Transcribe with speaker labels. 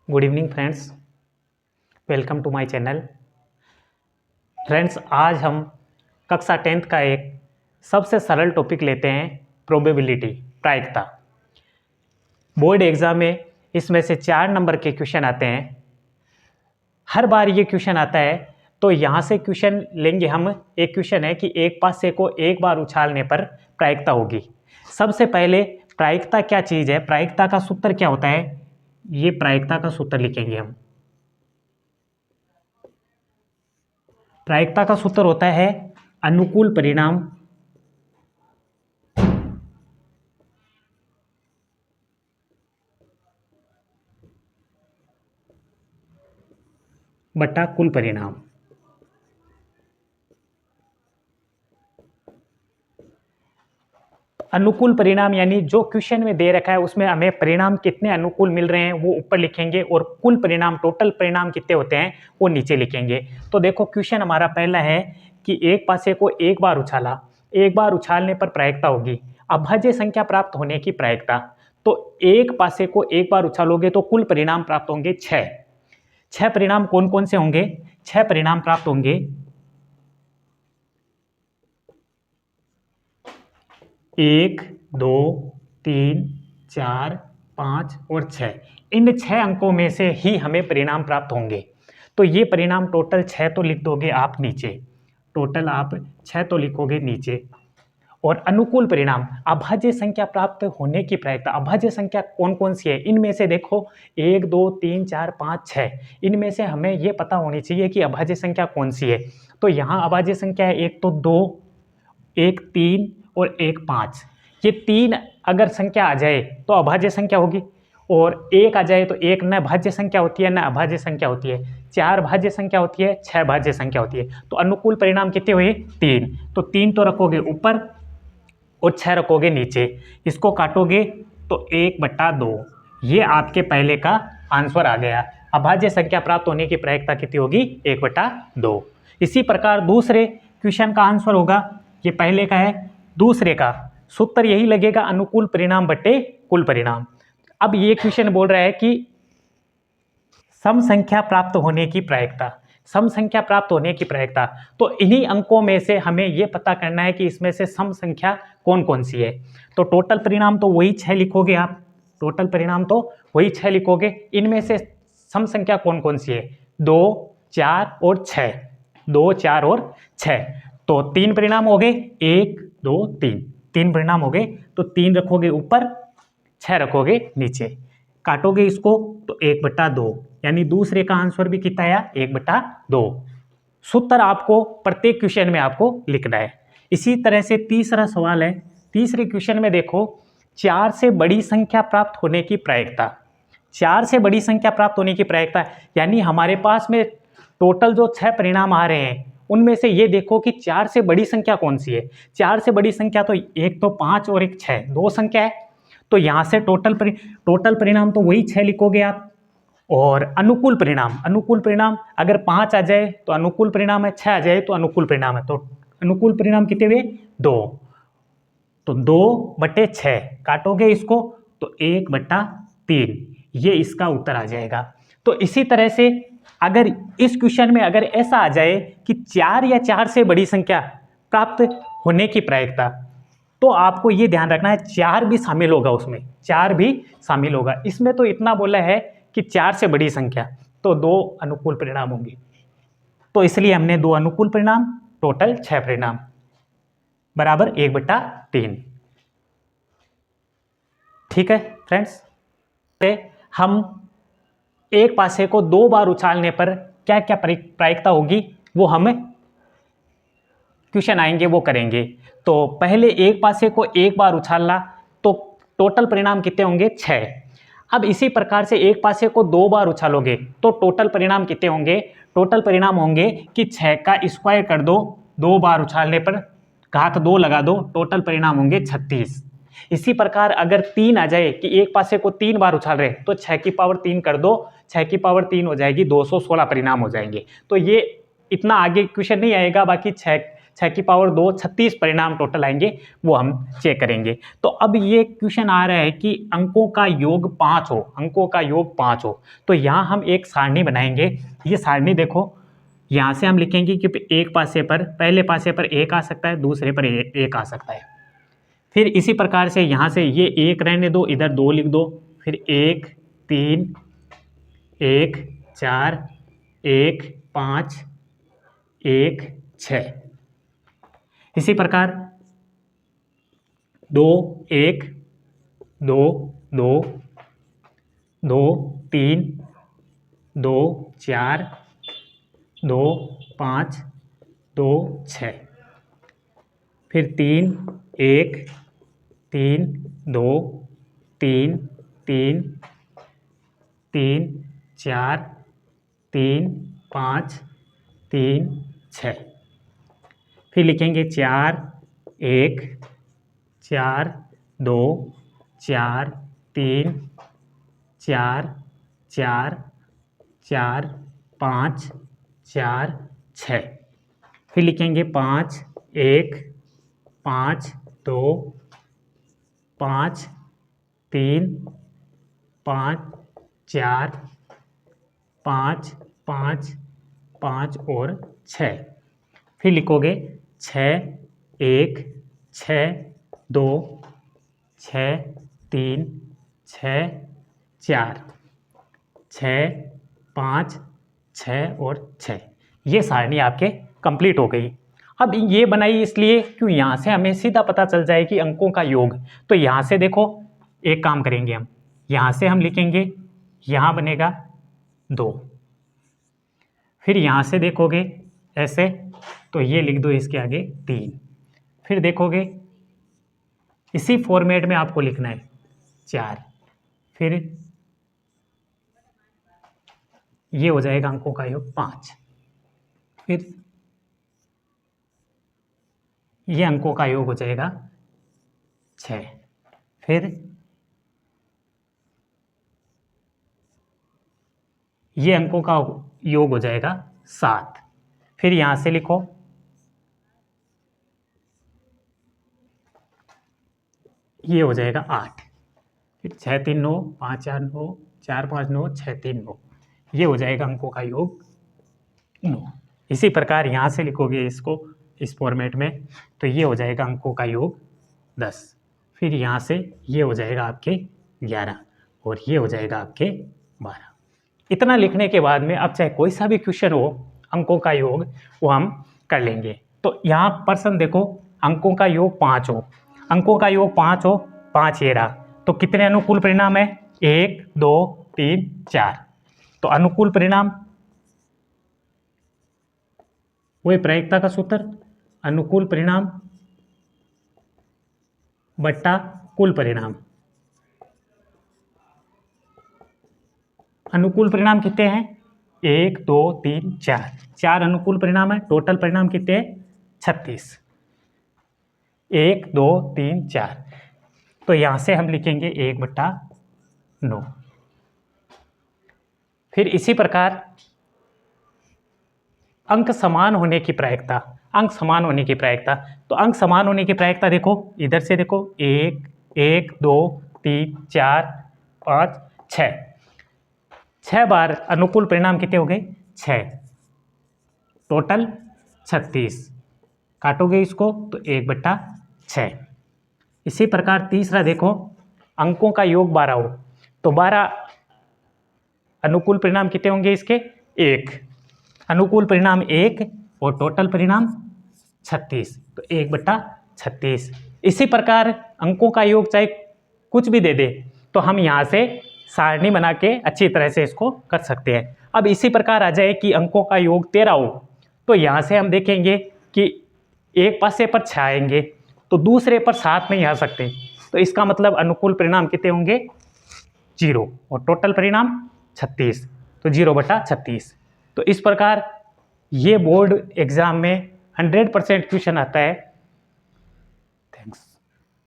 Speaker 1: Good evening friends, welcome to my channel. Friends, आज हम कक्षा 10th का एक सबसे सरल टॉपिक लेते हैं, प्रोबेबिलिटी, प्रायिकता। बोर्ड एग्ज़ाम में इसमें से 4 नंबर के क्वेश्चन आते हैं। हर बार ये क्वेश्चन आता है, तो यहाँ से क्वेश्चन लेंगे हम। एक क्वेश्चन है कि एक पासे को एक बार उछालने पर प्रायिकता होगी। सबसे पहले प्रायिकता क्या चीज़ है, प्रायिकता का सूत्र क्या होता है, ये प्रायिकता का सूत्र लिखेंगे हम। प्रायिकता का सूत्र होता है अनुकूल परिणाम बटा कुल परिणाम। अनुकूल परिणाम यानी जो क्वेश्चन में दे रखा है उसमें हमें परिणाम कितने अनुकूल मिल रहे हैं वो ऊपर लिखेंगे, और कुल परिणाम, टोटल परिणाम कितने होते हैं वो नीचे लिखेंगे। तो देखो, क्वेश्चन हमारा पहला है कि एक पासे को एक बार उछाला, एक बार उछालने पर प्रायिकता होगी, अभाज्य संख्या प्राप्त होने की प्रायिकता। तो एक पासे को एक बार उछालोगे तो कुल परिणाम प्राप्त होंगे 6। 6 परिणाम कौन कौन से होंगे? 6 परिणाम प्राप्त होंगे। 1, 2, 3, 4, 5 और 6। इन 6 अंकों में से ही हमें परिणाम प्राप्त होंगे। तो ये परिणाम टोटल 6 तो लिख दोगे आप नीचे, टोटल आप 6 तो लिखोगे नीचे। और अनुकूल परिणाम, अभाज्य संख्या प्राप्त होने की प्रायिकता। अभाज्य संख्या कौन कौन सी है? इनमें से देखो 1, 2, 3, 4, 5, 6, इनमें से हमें ये पता होनी चाहिए कि अभाज्य संख्या कौन सी है। तो यहाँ अभाज्य संख्या है, एक तो 2, एक 3 और एक 5। ये 3 अगर संख्या आ जाए तो अभाज्य संख्या होगी, और एक आ जाए तो एक न भाज्य संख्या होती है न अभाज्य संख्या होती है। 4 भाज्य संख्या होती है, 6 भाज्य संख्या होती है। तो अनुकूल परिणाम कितने हुए? 3। तो 3 तो रखोगे ऊपर और 6 रखोगे नीचे। इसको काटोगे तो 1/2। ये आपके पहले का आंसर आ गया। अभाज्य संख्या प्राप्त होने की प्रायिकता कितनी होगी? 1/2। इसी प्रकार दूसरे क्वेश्चन का आंसर होगा, ये पहले का है, दूसरे का सूत्र यही लगेगा, अनुकूल परिणाम बटे कुल परिणाम। अब ये क्वेश्चन बोल रहा है कि सम संख्या प्राप्त होने की प्रायिकता, सम संख्या प्राप्त होने की प्रायिकता। तो इन्हीं अंकों में से हमें यह पता करना है कि इसमें से सम संख्या कौन कौन सी है। तो टोटल परिणाम तो वही 6 लिखोगे आप, टोटल परिणाम तो वही 6 लिखोगे। इनमें से सम संख्या कौन कौन सी है? 2, 4 और 6। 2, 4 और 6। तो 3 परिणाम हो गए, 1, 2, 3। 3 परिणाम हो गए, तो 3 रखोगे ऊपर, 6 रखोगे नीचे। काटोगे इसको तो 1/2, यानी दूसरे का आंसर भी कितना आया? 1/2। सूत्र आपको प्रत्येक क्वेश्चन में आपको लिखना है। इसी तरह से तीसरा सवाल है। तीसरे क्वेश्चन में देखो, 4 से बड़ी संख्या प्राप्त होने की प्रायिकता। 4 से बड़ी संख्या प्राप्त होने की प्रायिकता, यानी हमारे पास में टोटल जो 6 परिणाम आ रहे हैं उनमें से ये देखो कि 4 से बड़ी संख्या कौन सी है। 4 से बड़ी संख्या तो एक तो 5 और एक 6, 2 संख्या है। तो यहाँ से टोटल परिणाम तो वही 6 लिखोगे आप। और अनुकूल परिणाम, अनुकूल परिणाम अगर 5 आ जाए तो अनुकूल परिणाम है, 6 आ जाए तो अनुकूल परिणाम है। तो अनुकूल परिणाम कितने हुए? 2। तो 2/6, काटोगे इसको तो 1/3। ये इसका उत्तर आ जाएगा। तो इसी तरह से अगर इस क्वेश्चन में अगर ऐसा आ जाए कि 4 या 4 से बड़ी संख्या प्राप्त होने की प्रायिकता, तो आपको ये ध्यान रखना है 4 भी शामिल होगा उसमें, 4 भी शामिल होगा। इसमें तो इतना बोला है कि 4 से बड़ी संख्या, तो 2 अनुकूल परिणाम होंगे। तो इसलिए हमने 2 अनुकूल परिणाम, टोटल 6 परिणाम बराबर 1/3। ठीक है फ्रेंड्स, हम एक पासे को 2 बार उछालने पर क्या क्या प्रायिकता होगी वो हम क्वेश्चन आएंगे वो करेंगे। तो पहले एक पासे को एक बार उछालना, तो टोटल परिणाम कितने होंगे? 6। अब इसी प्रकार से एक पासे को 2 बार उछालोगे तो टोटल परिणाम कितने होंगे? टोटल परिणाम होंगे कि 6 का स्क्वायर कर दो, 2 बार उछालने पर घात 2 लगा दो, टोटल परिणाम होंगे 36। इसी प्रकार अगर 3 आ जाए कि एक पासे को 3 बार उछाल रहे तो 6 की पावर 3 कर दो, 6 की पावर 3 हो जाएगी, 216 परिणाम हो जाएंगे। तो ये इतना आगे क्वेश्चन नहीं आएगा, बाकी 6 6 की पावर 2 36 परिणाम टोटल आएंगे, वो हम चेक करेंगे। तो अब ये क्वेश्चन आ रहा है कि अंकों का योग 5 हो, अंकों का योग 5 हो, तो यहाँ हम एक सारणी बनाएंगे। ये सारणी देखो, यहाँ से हम लिखेंगे कि एक पासे पर, पहले पासे पर 1 आ सकता है, दूसरे पर 1 आ सकता है। फिर इसी प्रकार से यहाँ से ये 1 रहने दो, इधर 2 लिख दो, फिर 1 3 1 4 1 5 1 6, इसी प्रकार 2 1 2 2 2 3 2 4 2 5 2 6, फिर 3 1 3 2 3 3 3 4 3 5 3 6, फिर लिखेंगे 4 1 4 2 4 3 4 4 4 5 4 6, फिर लिखेंगे 5 1 5 2 5 3 5 4 5 5 5 और 6, फिर लिखोगे 6 1 6 2 6 3 6 4 6 5 6 और 6। ये सारणी आपके कंप्लीट हो गई। अब ये बनाई इसलिए क्यों, यहाँ से हमें सीधा पता चल जाए कि अंकों का योग। तो यहाँ से देखो, एक काम करेंगे हम, यहाँ से हम लिखेंगे, यहाँ बनेगा 2, फिर यहाँ से देखोगे ऐसे, तो ये लिख दो इसके आगे 3, फिर देखोगे इसी फॉर्मेट में आपको लिखना है 4, फिर ये हो जाएगा अंकों का योग 5, फिर ये अंकों का योग हो जाएगा 6, फिर ये अंकों का योग हो जाएगा 7, फिर यहाँ से लिखो ये हो जाएगा 8, फिर 6 3 9 5 4 9 4 5 9 6 3 9, ये हो जाएगा अंकों का योग 9। इसी प्रकार यहाँ से लिखोगे इसको इस फॉर्मेट में, तो ये हो जाएगा अंकों का योग 10, फिर यहाँ से ये हो जाएगा आपके 11 और ये हो जाएगा आपके 12। इतना लिखने के बाद में अब चाहे कोई सा भी क्वेश्चन हो अंकों का योग, वो हम कर लेंगे। तो यहाँ प्रश्न देखो, अंकों का योग 5 हो, अंकों का योग 5 हो, 5 ये रहा, तो कितने अनुकूल परिणाम है, 1 2 3 4, तो अनुकूल परिणाम वही प्रायिकता का सूत्र, अनुकूल परिणाम बट्टा कुल परिणाम। अनुकूल परिणाम कितने हैं, 1 2 3 4, 4 अनुकूल परिणाम है, टोटल परिणाम कितने हैं 36, 1 2 3 4, तो यहाँ से हम लिखेंगे 1/9। फिर इसी प्रकार अंक समान होने की प्रायिकता, अंक समान होने की प्रायिकता, तो अंक समान होने की प्रायिकता देखो, इधर से देखो 1 1 2 3 4 5 6, 6 बार अनुकूल परिणाम कितने हो गए 6, टोटल 36, काटोगे इसको तो 1/6। इसी प्रकार तीसरा देखो, अंकों का योग 12 हो, तो 12 अनुकूल परिणाम कितने होंगे इसके 1, अनुकूल परिणाम 1 और टोटल परिणाम 36, तो 1/36। इसी प्रकार अंकों का योग चाहे कुछ भी दे दे, तो हम यहाँ से सारणी बना के अच्छी तरह से इसको कर सकते हैं। अब इसी प्रकार आ जाए कि अंकों का योग 13 हो, तो यहाँ से हम देखेंगे कि एक पासे पर 6 आएंगे, तो दूसरे पर 7 नहीं आ सकते, तो इसका मतलब अनुकूल परिणाम कितने होंगे 0 और टोटल परिणाम 36, तो 0/36। तो इस प्रकार ये बोर्ड एग्ज़ाम में 100% क्वेश्चन आता है